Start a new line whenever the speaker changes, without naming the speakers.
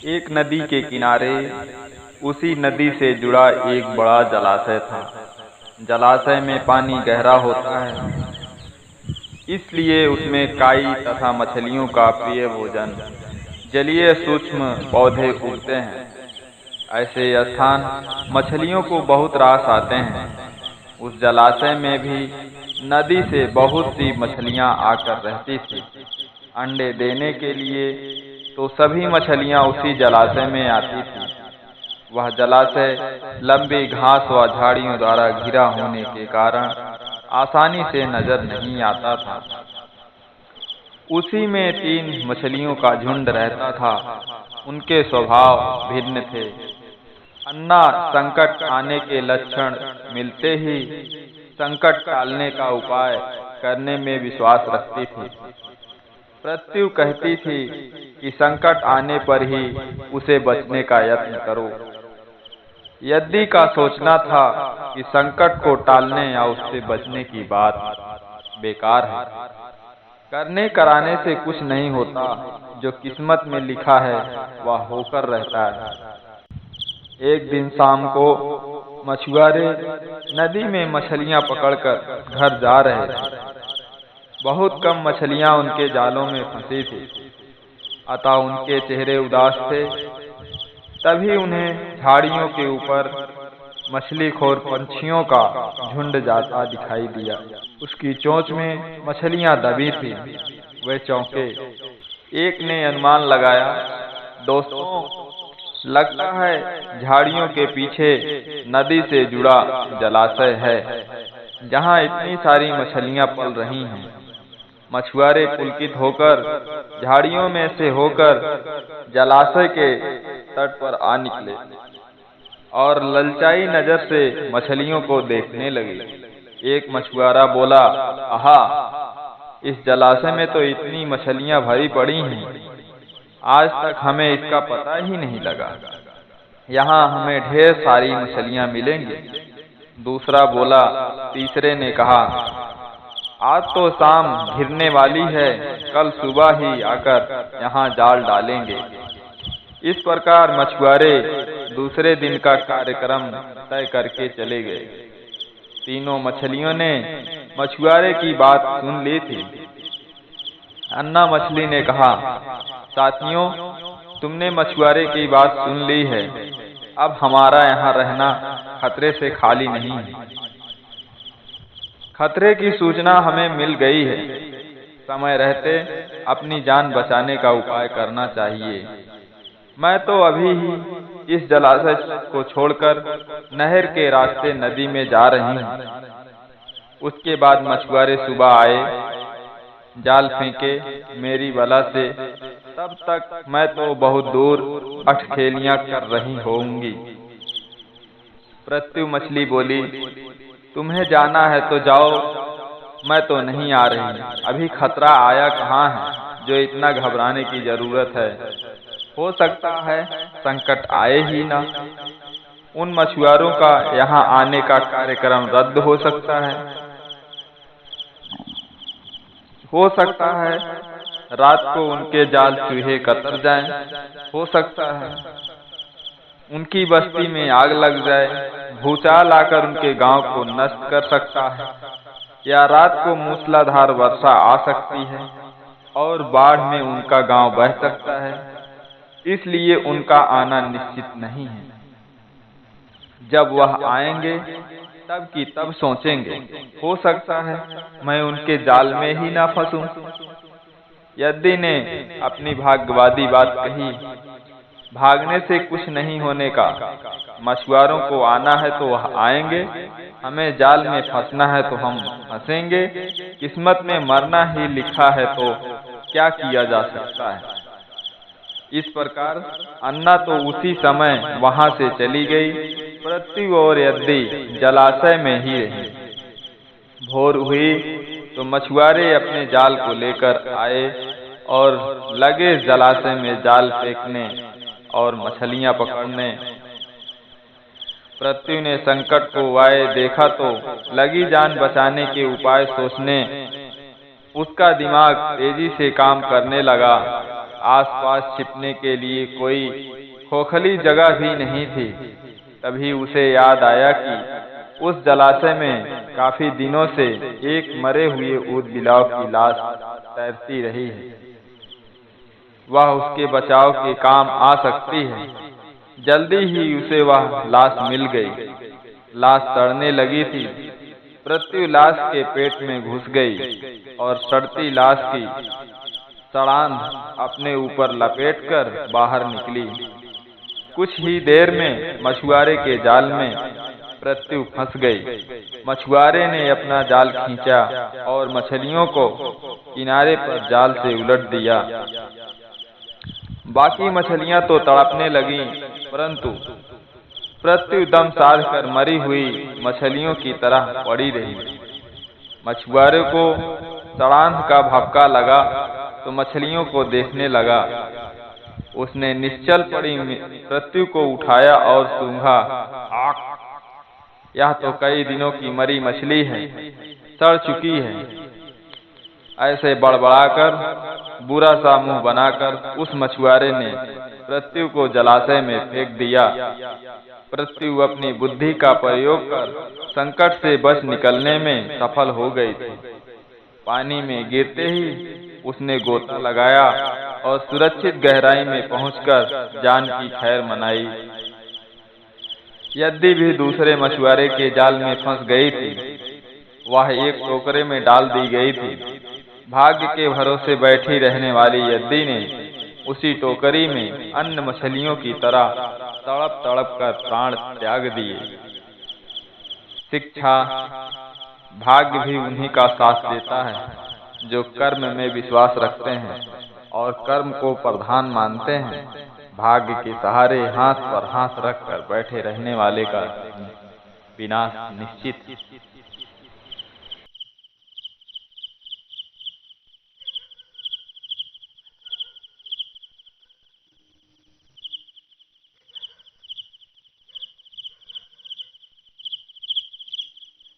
एक नदी के किनारे उसी नदी से जुड़ा एक बड़ा जलाशय था। जलाशय में पानी गहरा होता है, इसलिए उसमें काई तथा मछलियों का प्रिय भोजन जलीय सूक्ष्म पौधे उगते हैं। ऐसे स्थान मछलियों को बहुत रास आते हैं। उस जलाशय में भी नदी से बहुत सी मछलियां आकर रहती थी। अंडे देने के लिए तो सभी मछलियां उसी जलाशय में आती थी। वह जलाशय लंबी घास व झाड़ियों द्वारा घिरा होने के कारण आसानी से नजर नहीं आता था। उसी में 3 मछलियों का झुंड रहता था। उनके स्वभाव भिन्न थे। अन्ना संकट आने के लक्षण मिलते ही संकट टालने का उपाय करने में विश्वास रखती थी। प्रत्यु कहती थी कि संकट आने पर ही उसे बचने का यत्न करो। यद्दी का सोचना था कि संकट को टालने या उससे बचने की बात बेकार है। करने कराने से कुछ नहीं होता। जो किस्मत में लिखा है वह होकर रहता है। एक दिन शाम को मछुआरे नदी में मछलियां पकड़कर घर जा रहे थे। बहुत कम मछलियां उनके जालों में फंसी थी, अतः उनके चेहरे उदास थे। तभी उन्हें झाड़ियों के ऊपर मछलीखोर पंछियों का झुंड जाता दिखाई दिया। उसकी चोंच में मछलियां दबी थी। वे चौंके। एक ने अनुमान लगाया, दोस्तों, लगता है झाड़ियों के पीछे नदी से जुड़ा जलाशय है, जहां इतनी सारी मछलियां पल रही हैं। मछुआरे पुलकित होकर झाड़ियों में से होकर जलाशय के तट पर आ निकले और ललचाई नजर से मछलियों को देखने लगे। एक मछुआरा बोला, आहा, इस जलाशय में तो इतनी मछलियां भरी पड़ी हैं, आज तक हमें इसका पता ही नहीं लगा। यहाँ हमें ढेर सारी मछलियां मिलेंगी। दूसरा बोला। तीसरे ने कहा, आज तो शाम घिरने वाली है, कल सुबह ही आकर यहाँ जाल डालेंगे। इस प्रकार मछुआरे दूसरे दिन का कार्यक्रम तय करके चले गए। तीनों मछलियों ने मछुआरे की बात सुन ली थी। अन्ना मछली ने कहा, साथियों, तुमने मछुआरे की बात सुन ली है। अब हमारा यहाँ रहना खतरे से खाली नहीं है। खतरे की सूचना हमें मिल गई है। समय रहते अपनी जान बचाने का उपाय करना चाहिए। मैं तो अभी ही इस जलाशय को छोड़कर नहर के रास्ते नदी में जा रही हूँ। उसके बाद मछुआरे सुबह आए, जाल फेंके मेरी वला से, तब तक मैं तो बहुत दूर अठखेलियां कर रही होंगी। प्रत्यु मछली बोली, तुम्हें जाना है तो जाओ, मैं तो नहीं आ रही। अभी खतरा आया कहाँ है जो इतना घबराने की जरूरत है। हो सकता है संकट आए ही ना। उन मछुआरों का यहाँ आने का कार्यक्रम रद्द हो सकता है। हो सकता है रात को उनके जाल चूहे कतर जाएं। हो सकता है उनकी बस्ती में आग लग जाए। भूचाल आकर उनके गांव को नष्ट कर सकता है, या रात को मूसलाधार वर्षा आ सकती है और बाढ़ में उनका गांव बह सकता है। इसलिए उनका आना निश्चित नहीं है। जब वह आएंगे तब की तब सोचेंगे। हो सकता है मैं उनके जाल में ही ना फंसूं। यद्दी ने अपनी भाग्यवादी बात कही। भागने से कुछ नहीं होने का। मछुआरों को आना है तो वह आएंगे, हमें जाल में फंसना है तो हम फंसेंगे। किस्मत में मरना ही लिखा है तो क्या किया जा सकता है। इस प्रकार अन्ना तो उसी समय वहां से चली गई। प्रत्यु और यद्दी जलाशय में ही रही। भोर हुई तो मछुआरे अपने जाल को लेकर आए और लगे जलाशय में जाल फेंकने और मछलियां पकड़ने। प्रत्यु ने संकट को आए देखा तो लगी जान बचाने के उपाय सोचने। उसका दिमाग तेजी से काम करने लगा। आसपास छिपने के लिए कोई खोखली जगह भी नहीं थी। तभी उसे याद आया कि उस जलाशय में काफी दिनों से एक मरे हुए ऊद बिलाव की लाश तैरती रही है। वह उसके बचाव के काम आ सकती है। जल्दी ही उसे वह लाश मिल गई। लाश सड़ने लगी थी। पृथ्वी लाश के पेट में घुस गई और सड़ती लाश की सड़ांध अपने ऊपर लपेटकर बाहर निकली। कुछ ही देर में मछुआरे के जाल में पृथ्वी फंस गई। मछुआरे ने अपना जाल खींचा और मछलियों को किनारे पर जाल से उलट दिया। बाकी मछलियां तो तड़पने लगीं, परंतु पृथ्वी दम साध कर मरी हुई मछलियों की तरह पड़ी रही। मछुआरे को सड़ांध का भपका लगा तो मछलियों को देखने लगा। उसने निश्चल पड़ी पृथ्वी को उठाया और सूंघा। आख! यह तो कई दिनों की मरी मछली है, सड़ चुकी है। ऐसे बड़बड़ाकर बुरा सा मुंह बनाकर उस मछुआरे ने पृथ्वी को जलाशय में फेंक दिया। पृथ्वी अपनी बुद्धि का प्रयोग कर संकट से बच निकलने में सफल हो गई थी। पानी में गिरते ही उसने गोता लगाया और सुरक्षित गहराई में पहुंचकर जान की खैर मनाई। यद्यपि भी दूसरे मछुआरे के जाल में फंस गई थी, वह एक टोकरे में डाल दी गई थी। भाग्य के भरोसे बैठी रहने वाली यद्दी ने उसी टोकरी में अन्य मछलियों की तरह तड़प तड़प कर प्राण त्याग दिए। शिक्षा: भाग्य भी उन्हीं का साथ देता है जो कर्म में विश्वास रखते हैं और कर्म को प्रधान मानते हैं। भाग्य के सहारे हाथ पर हाथ रखकर बैठे रहने वाले का विनाश निश्चित।